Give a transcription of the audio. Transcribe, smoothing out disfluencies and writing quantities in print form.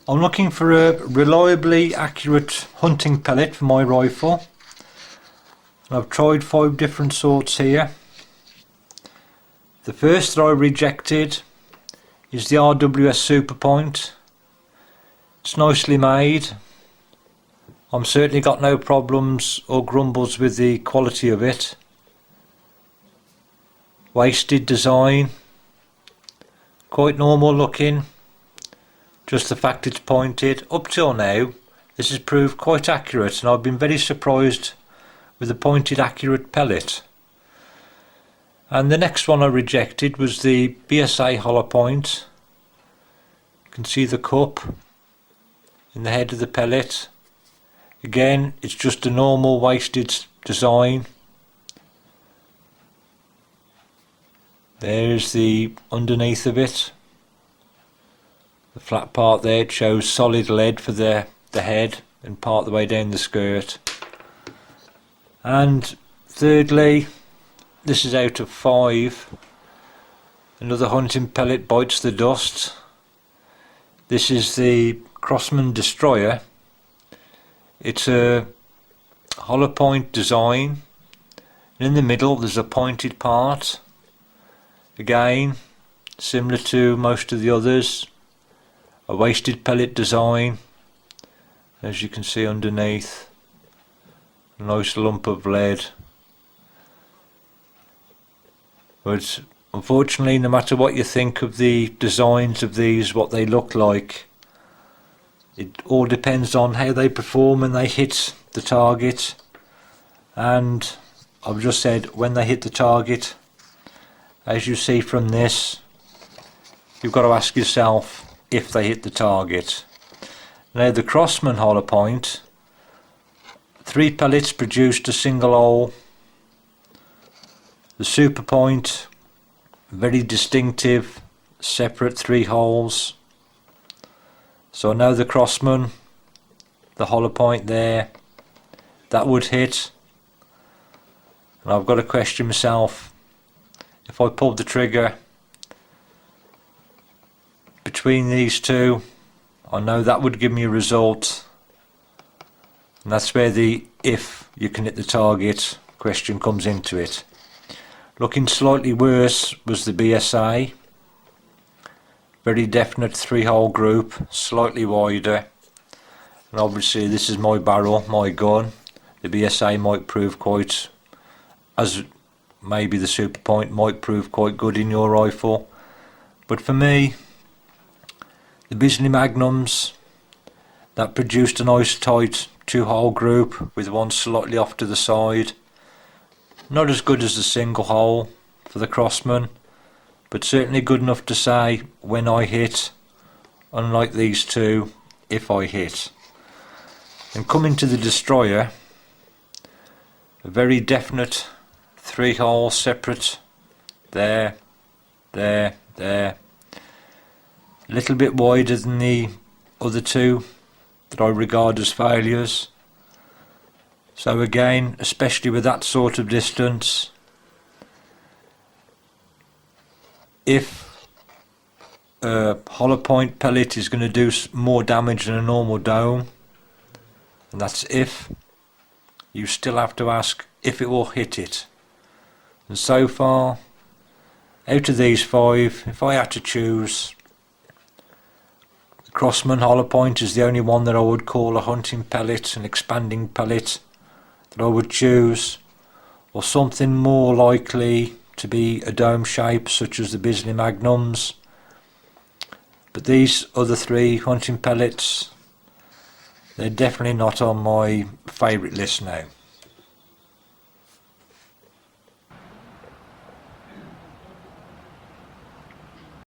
I'm looking for a reliably accurate hunting pellet for my rifle. I've tried 5 different sorts here. The first that I rejected is the RWS Superpoint. It's nicely made. I'm certainly got no problems or grumbles with the quality of it. Wasted design, quite normal looking, just the fact it's pointed. Up till now this has proved quite accurate, and I've been very surprised with the pointed accurate pellet. And the next one I rejected was the BSA hollow point. You can see the cup in the head of the pellet. Again, it's just a normal wasted design. There's the underneath of it. The flat part there, it shows solid lead for the head and part of the way down the skirt. And thirdly, this is out of 5. Another hunting pellet bites the dust. This is the Crosman Destroyer. It's a hollow point design, and in the middle there's a pointed part. Again, similar to most of the others, a wasted pellet design. As you can see underneath, a nice lump of lead. But unfortunately, no matter what you think of the designs of these, what they look like, it all depends on how they perform when they hit the target. And I've just said when they hit the target, as you see from this, you've got to ask yourself if they hit the target. Now the Crosman hollow point, 3 pellets produced a single hole. The Superpoint, very distinctive, separate 3 holes. So I know the Crosman, the hollow point there, that would hit. And I've got to question myself, if I pulled the trigger between these 2, I know that would give me a result. And that's where the if you can hit the target question comes into it. Looking slightly worse was the BSA. Very definite 3-hole group, slightly wider. And obviously this is my barrel, my gun. The BSA might prove quite, as maybe the Superpoint might prove quite good in your rifle. But for me, the Bisley Magnums, that produced a nice tight 2-hole group with one slightly off to the side. Not as good as the single hole for the Crosman, but certainly good enough to say when I hit, unlike these 2, if I hit. And coming to the Destroyer, a very definite 3-hole separate, there, there, there. A little bit wider than the other 2 that I regard as failures. So again, especially with that sort of distance, if a hollow point pellet is going to do more damage than a normal dome, and that's if, you still have to ask if it will hit it. And so far, out of these 5, if I had to choose, the Crosman hollow point is the only one that I would call a hunting pellet, an expanding pellet that I would choose, or something more likely to be a dome shape such as the Bisley Magnums. But these other 3 hunting pellets, they're definitely not on my favourite list now.